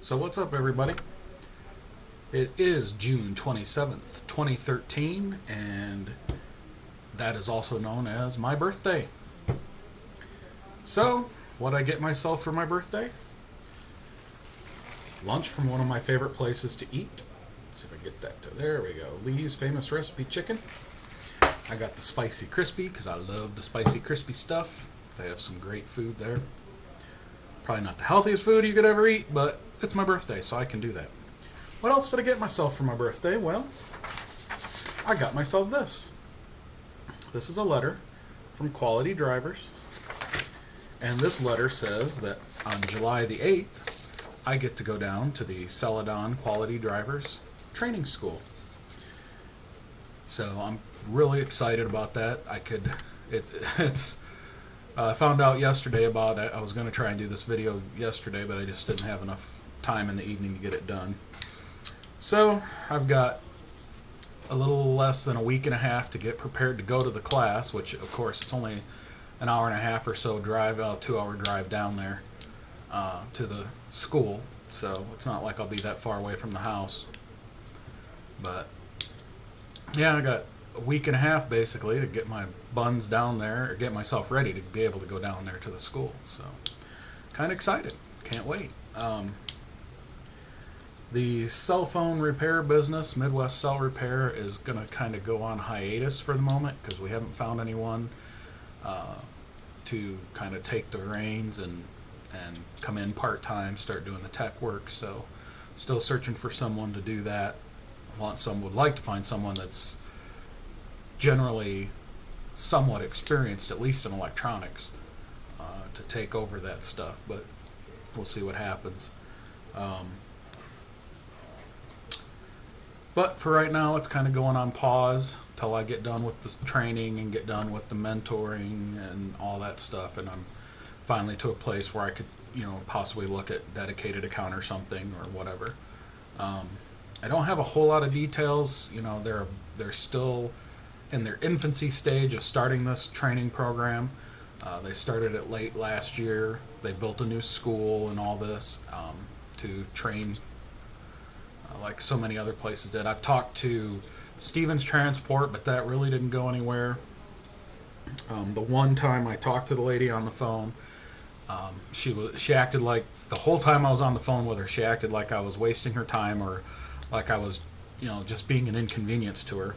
So what's up, everybody? It is June 27th, 2013, and that is also known as my birthday. So, what I get myself for my birthday? Lunch from one of my favorite places to eat. Let's see if I get that to there we go. Lee's Famous Recipe Chicken. I got the spicy crispy because I love the spicy crispy stuff. They have some great food there. Probably not the healthiest food you could ever eat, but it's my birthday, so I can do that. What else did I get myself for my birthday? Well, I got myself this. This is a letter from Quality Drivers. And this letter says that on July the 8th, I get to go down to the Celadon Quality Drivers Training School. So I'm really excited about that. I found out yesterday about it. I was going to try and do this video yesterday, but I just didn't have enough time in the evening to get it done. So I've got a little less than a week and a half to get prepared to go to the class, which of course it's only an hour and a half or so drive, 2-hour drive down there to the school. So it's not like I'll be that far away from the house. But yeah, I got a week and a half basically to get my buns down there, or get myself ready to be able to go down there to the school. So kind of excited. Can't wait. The cell phone repair business, Midwest Cell Repair, is going to kind of go on hiatus for the moment because we haven't found anyone to kind of take the reins and come in part-time, start doing the tech work. So still searching for someone to do that. Would like to find someone that's generally somewhat experienced, at least in electronics, to take over that stuff, but we'll see what happens. But for right now, it's kind of going on pause till I get done with the training and get done with the mentoring and all that stuff, and I'm finally to a place where I could, possibly look at dedicated account or something or whatever. I don't have a whole lot of details. They're still in their infancy stage of starting this training program. They started it late last year. They built a new school and all this to train like so many other places did. I've talked to Stevens Transport, but that really didn't go anywhere. The one time I talked to the lady on the phone, she acted like the whole time I was on the phone with her, she acted like I was wasting her time or like I was, just being an inconvenience to her.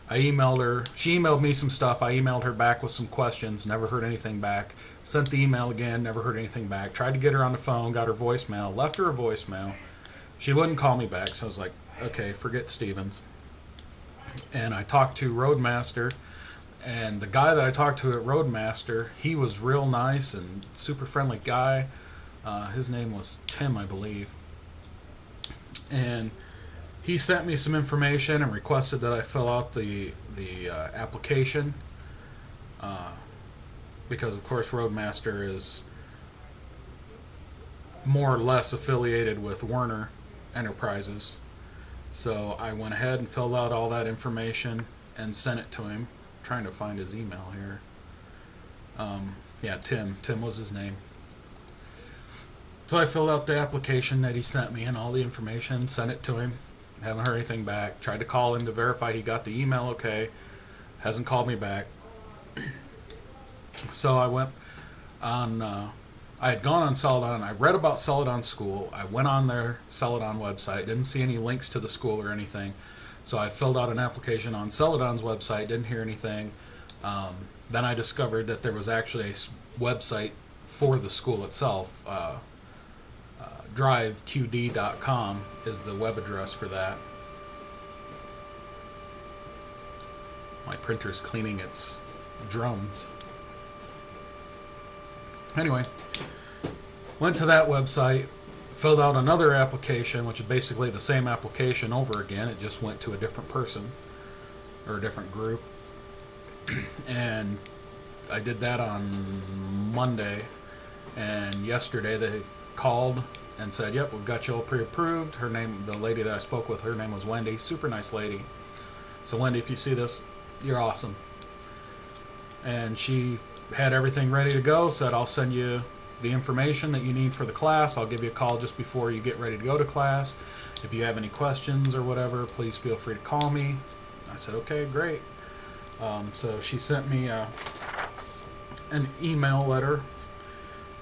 I emailed her. She emailed me some stuff. I emailed her back with some questions. Never heard anything back. Sent the email again. Never heard anything back. Tried to get her on the phone. Got her voicemail. Left her a voicemail. She wouldn't call me back. So I was like, okay, forget Stevens. And I talked to Roadmaster. And the guy that I talked to at Roadmaster, he was real nice and super friendly guy. His name was Tim, I believe. And he sent me some information and requested that I fill out the application because, of course, Roadmaster is more or less affiliated with Werner Enterprises. So I went ahead and filled out all that information and sent it to him. I'm trying to find his email here. Yeah, Tim. Tim was his name. So I filled out the application that he sent me and all the information, sent it to him. Haven't heard anything back. Tried to call him to verify he got the email okay. Hasn't called me back. So I went on, I had gone on Celadon. I read about Celadon School. I went on their Celadon website. Didn't see any links to the school or anything. So I filled out an application on Celadon's website. Didn't hear anything. Then I discovered that there was actually a website for the school itself. driveqd.com is the web address for that. My printer's cleaning its drums. Anyway, went to that website, filled out another application, which is basically the same application over again. It just went to a different person or a different group. And I did that on Monday, and yesterday they called and said, yep, we've got you all pre-approved. Her name, the lady that I spoke with, her name was Wendy. Super nice lady. So Wendy, if you see this, you're awesome. And she had everything ready to go, said I'll send you the information that you need for the class. I'll give you a call just before you get ready to go to class. If you have any questions or whatever, please feel free to call me. I said, okay, great. So she sent me an email letter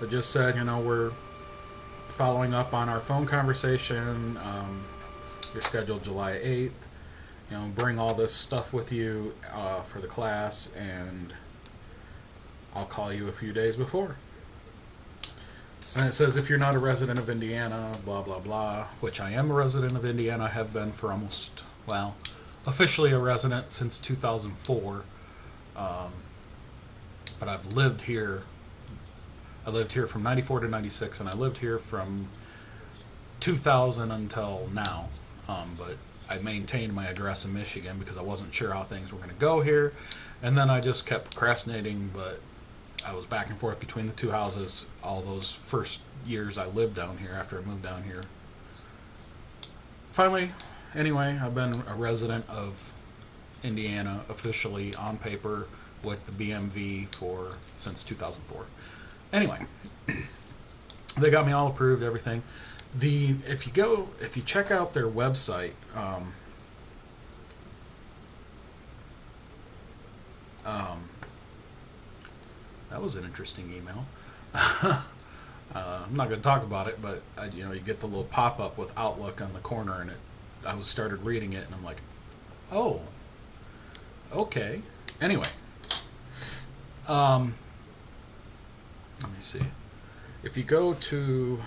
that just said, you know, we're following up on our phone conversation. You're scheduled July 8th. You know, bring all this stuff with you for the class, and I'll call you a few days before. And it says, if you're not a resident of Indiana, blah, blah, blah, which I am a resident of Indiana. I have been for almost, well, officially a resident since 2004. But I've lived here. I lived here from 94 to 96, and I lived here from 2000 until now. But I maintained my address in Michigan because I wasn't sure how things were going to go here. And then I just kept procrastinating, but I was back and forth between the two houses all those first years I lived down here after I moved down here. Finally, anyway, I've been a resident of Indiana officially on paper with the BMV since 2004. Anyway, they got me all approved, everything. If you check out their website, that was an interesting email. I'm not going to talk about it, but you get the little pop-up with Outlook on the corner, and I started reading it, and I'm like, oh, okay. Anyway, let me see. If you go to,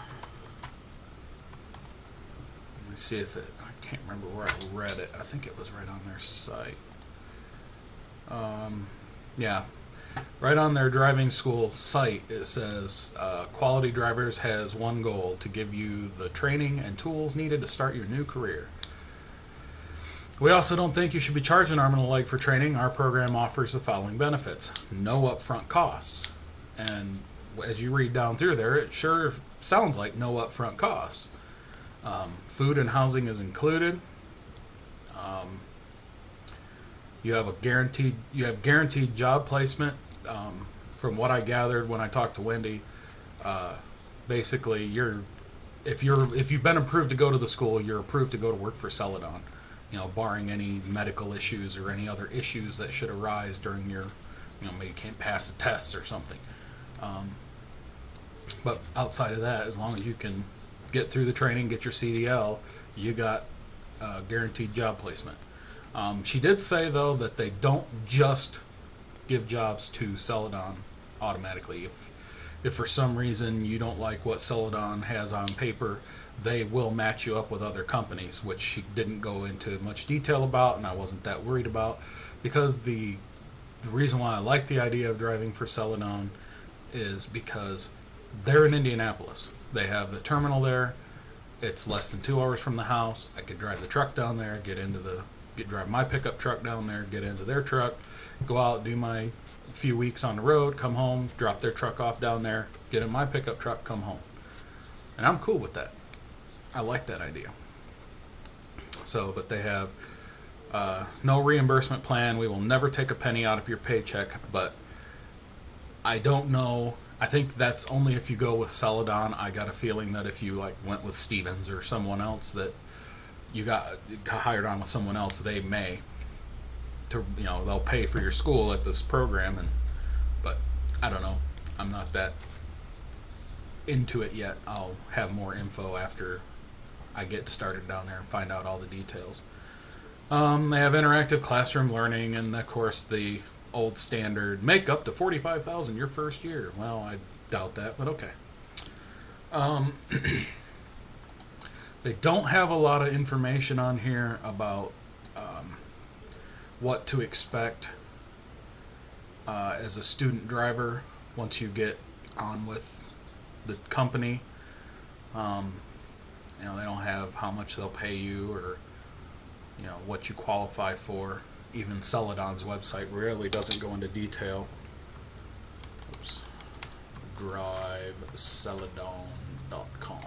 let me see if I can't remember where I read it. I think it was right on their site. Yeah. Right on their driving school site, it says, Quality Drivers has one goal: to give you the training and tools needed to start your new career. We also don't think you should be charged an arm and a leg for training. Our program offers the following benefits: no upfront costs. And as you read down through there, it sure sounds like no upfront costs. Food and housing is included. You have guaranteed job placement. From what I gathered when I talked to Wendy, basically if you've been approved to go to the school, you're approved to go to work for Celadon, barring any medical issues or any other issues that should arise during your, maybe you can't pass the tests or something. But outside of that, as long as you can get through the training, get your CDL, you got guaranteed job placement. She did say, though, that they don't just give jobs to Celadon automatically. If for some reason you don't like what Celadon has on paper, they will match you up with other companies, which she didn't go into much detail about, and I wasn't that worried about, because the reason why I like the idea of driving for Celadon is because they're in Indianapolis. They have the terminal there. It's less than 2 hours from the house. I could drive the truck down there, drive my pickup truck down there, get into their truck, go out, do my few weeks on the road, come home, drop their truck off down there, get in my pickup truck, come home. And I'm cool with that. I like that idea. So, but they have no reimbursement plan. We will never take a penny out of your paycheck, but I don't know. I think that's only if you go with Celadon. I got a feeling that if you went with Stevens or someone else, that you got hired on with someone else, they may they'll pay for your school at this program, but I don't know. I'm not that into it yet. I'll have more info after I get started down there and find out all the details. They have interactive classroom learning, and of course the old standard, make up to $45,000 your first year. Well, I doubt that, but okay. They don't have a lot of information on here about what to expect as a student driver once you get on with the company. They don't have how much they'll pay you or what you qualify for. Even Celadon's website really doesn't go into detail. Oops. DriveCeladon.com.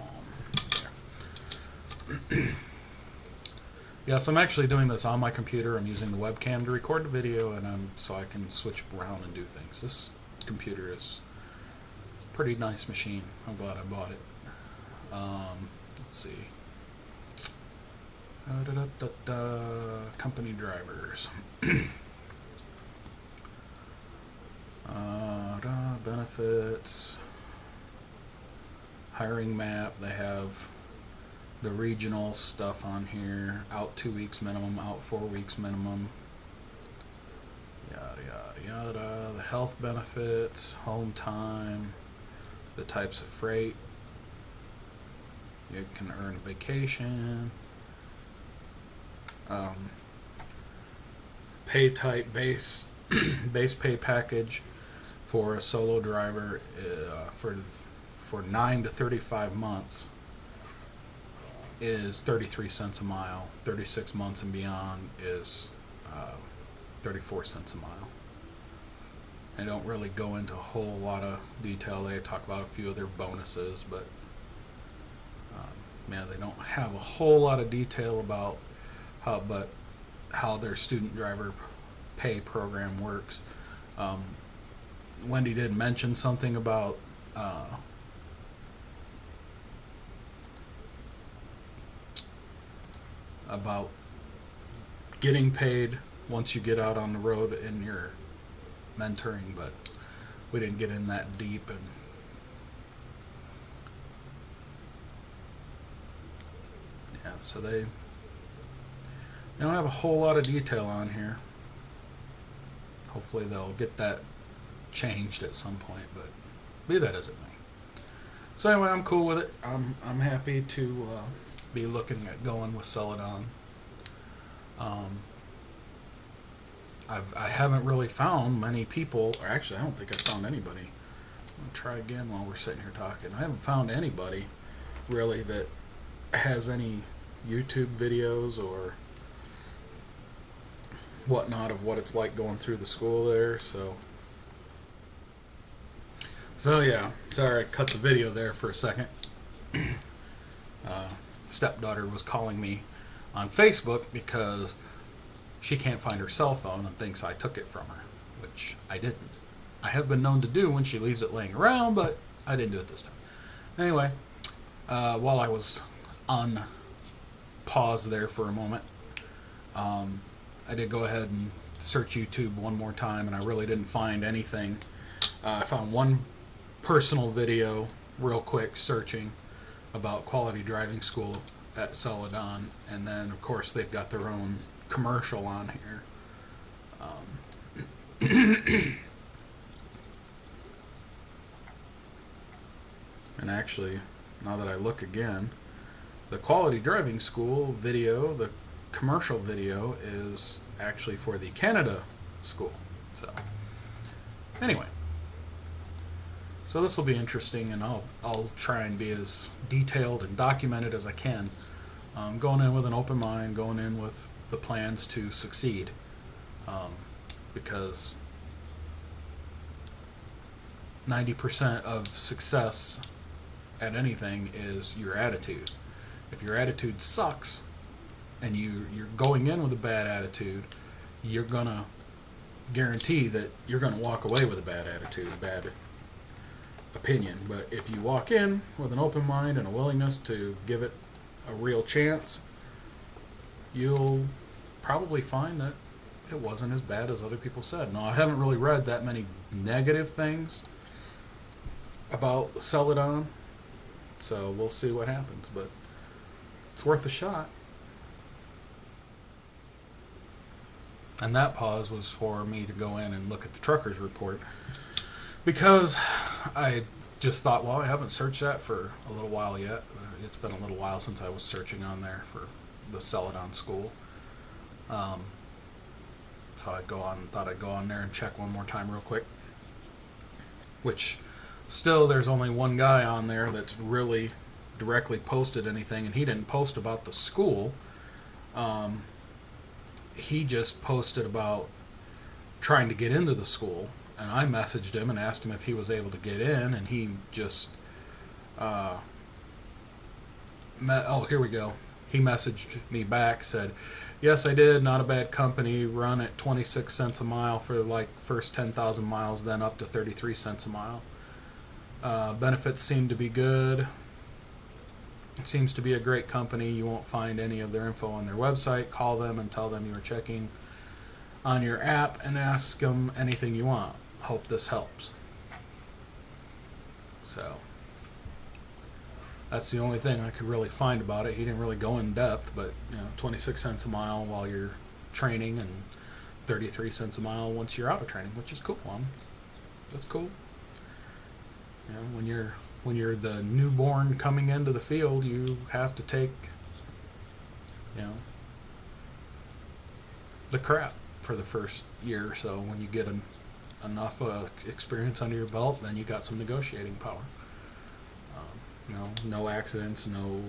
Yes, I'm actually doing this on my computer. I'm using the webcam to record the video, and so I can switch around and do things. This computer is pretty nice machine. I'm glad I bought it. Let's see. Company drivers. Benefits. Hiring map. They have the regional stuff on here. Out 2 weeks minimum, out 4 weeks minimum. Yada yada yada. The health benefits, home time, the types of freight. You can earn vacation. Pay type base base pay package for a solo driver for 9 to 35 months is 33 cents a mile. 36 months and beyond is 34 cents a mile. They don't really go into a whole lot of detail. They talk about a few of their bonuses, but yeah, they don't have a whole lot of detail about how their student driver pay program works. Wendy did mention something about getting paid once you get out on the road in your mentoring, but we didn't get in that deep. And yeah, so they don't have a whole lot of detail on here. Hopefully they'll get that changed at some point, but be that as it may. So anyway, I'm cool with it. I'm happy to be looking at going with Celadon. I haven't really found many people, or actually I don't think I found anybody. I'm gonna try again while we're sitting here talking. I haven't found anybody really that has any YouTube videos or whatnot of what it's like going through the school there. So yeah, sorry I cut the video there for a second. Stepdaughter was calling me on Facebook because she can't find her cell phone and thinks I took it from her, which I didn't. I have been known to do when she leaves it laying around, but I didn't do it this time. Anyway, while I was on pause there for a moment, I did go ahead and search YouTube one more time, and I really didn't find anything. I found one personal video real quick searching about quality driving school at Celadon, and then of course they've got their own commercial on here. And actually, now that I look again, the quality driving school video, the commercial video, is actually for the Canada school. So anyway, so this will be interesting, and I'll try and be as detailed and documented as I can. Going in with an open mind, going in with the plans to succeed, because 90% of success at anything is your attitude. If your attitude sucks and you're going in with a bad attitude, you're gonna guarantee that you're gonna walk away with a bad attitude, a bad opinion. But if you walk in with an open mind and a willingness to give it a real chance, you'll probably find that it wasn't as bad as other people said. Now, I haven't really read that many negative things about Celadon, so we'll see what happens, but it's worth a shot. And that pause was for me to go in and look at the trucker's report, because I just thought, well, I haven't searched that for a little while yet. It's been a little while since I was searching on there for the Celadon school. So thought I'd go on there and check one more time real quick. Which, still, there's only one guy on there that's really directly posted anything, and he didn't post about the school. He just posted about trying to get into the school, and I messaged him and asked him if he was able to get in, and he just oh, here we go. He messaged me back, said, yes, I did, not a bad company, run at 26 cents a mile for like first 10,000 miles, then up to 33 cents a mile. Benefits seem to be good. It seems to be a great company. You won't find any of their info on their website. Call them and tell them you were checking on your app and ask them anything you want. Hope this helps. So that's the only thing I could really find about it. He didn't really go in depth, but 26 cents a mile while you're training and 33 cents a mile once you're out of training, which is cool. That's cool. When you're the newborn coming into the field, you have to take the crap for the first year or so. When you get enough experience under your belt, then you got some negotiating power. No accidents, no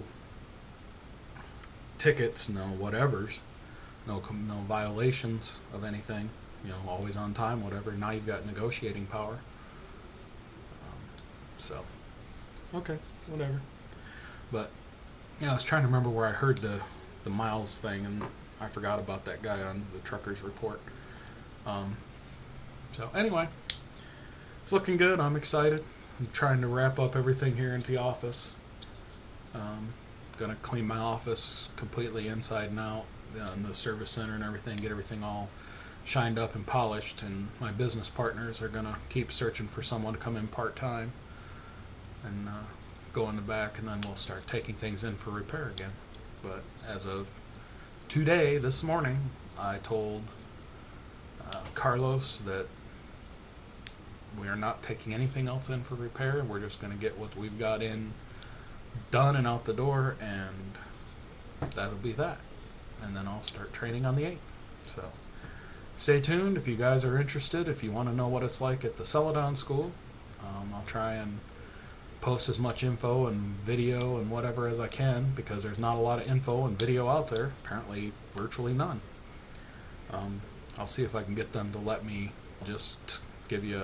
tickets, no whatevers, no violations of anything. Always on time, whatever. Now you've got negotiating power. So, okay, whatever. But I was trying to remember where I heard the miles thing, and I forgot about that guy on the Truckers Report. So anyway, it's looking good. I'm excited. I'm trying to wrap up everything here in the office. Gonna clean my office completely inside and out, and the service center and everything, get everything all shined up and polished, and my business partners are gonna keep searching for someone to come in part-time and go in the back, and then we'll start taking things in for repair again. But as of today, this morning, I told Carlos that we are not taking anything else in for repair. We're just going to get what we've got in done and out the door, and that'll be that. And then I'll start training on the 8th. So stay tuned if you guys are interested. If you want to know what it's like at the Celadon School, I'll try and post as much info and video and whatever as I can, because there's not a lot of info and video out there. Apparently virtually none. I'll see if I can get them to let me just give you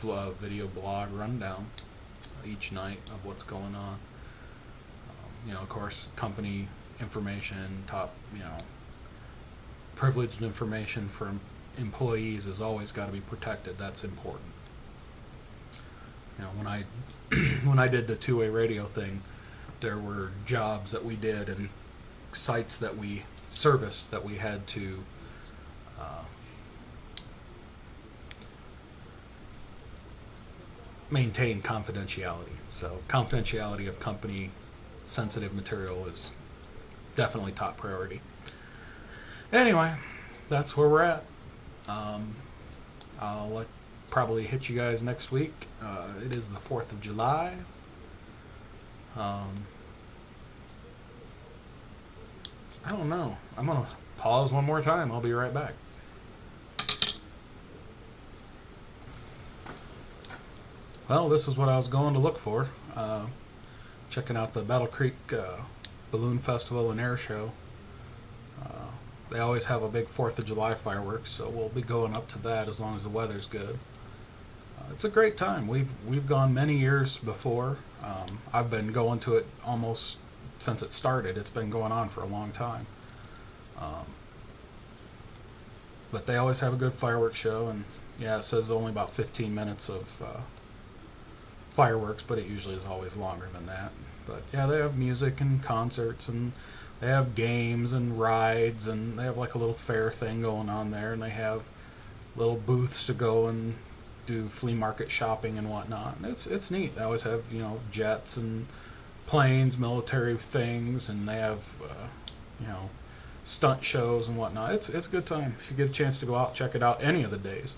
a video blog rundown each night of what's going on. Of course, company information, top, privileged information for employees has always got to be protected. That's important. When I did the two-way radio thing, there were jobs that we did and sites that we serviced that we had to maintain confidentiality. So confidentiality of company sensitive material is definitely top priority. Anyway, that's where we're at. I'll probably hit you guys next week. It is the 4th of July. I don't know. I'm going to pause one more time. I'll be right back. Well, this is what I was going to look for. Checking out the Battle Creek Balloon Festival and Air Show. They always have a big 4th of July fireworks, so we'll be going up to that as long as the weather's good. It's a great time. We've gone many years before. I've been going to it almost since it started. It's been going on for a long time. But they always have a good fireworks show, and yeah, it says only about 15 minutes of fireworks, but it usually is always longer than that. But yeah, they have music and concerts, and they have games and rides, and they have like a little fair thing going on there, and they have little booths to go and do flea market shopping and whatnot. And it's neat. They always have jets and planes, military things, and they have stunt shows and whatnot. It's a good time. If you get a chance to go out, check it out any of the days.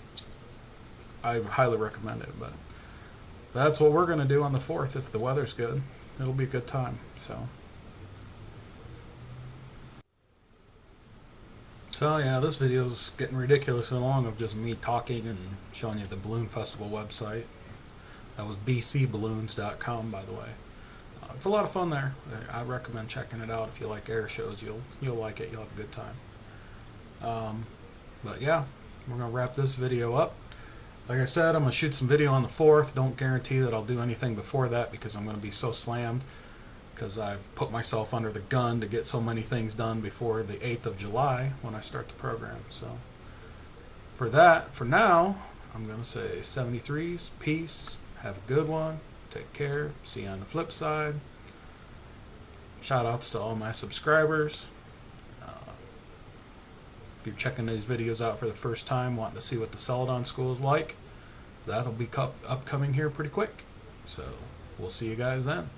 I highly recommend it. But that's what we're going to do on the 4th if the weather's good. It'll be a good time. So yeah, this video is getting ridiculously long of just me talking and showing you the Balloon Festival website. That was bcballoons.com, by the way. It's a lot of fun there. I recommend checking it out. If you like air shows, you'll like it. You'll have a good time. But yeah, we're gonna wrap this video up. Like I said, I'm gonna shoot some video on the 4th. Don't guarantee that I'll do anything before that, because I'm gonna be so slammed, because I've put myself under the gun to get so many things done before the 8th of July when I start the program. So for now, I'm gonna say 73s, peace, Have a good one. Take care. See you on the flip side. Shout outs to all my subscribers. If you're checking these videos out for the first time, wanting to see what the Celadon School is like, that'll be upcoming here pretty quick. So we'll see you guys then.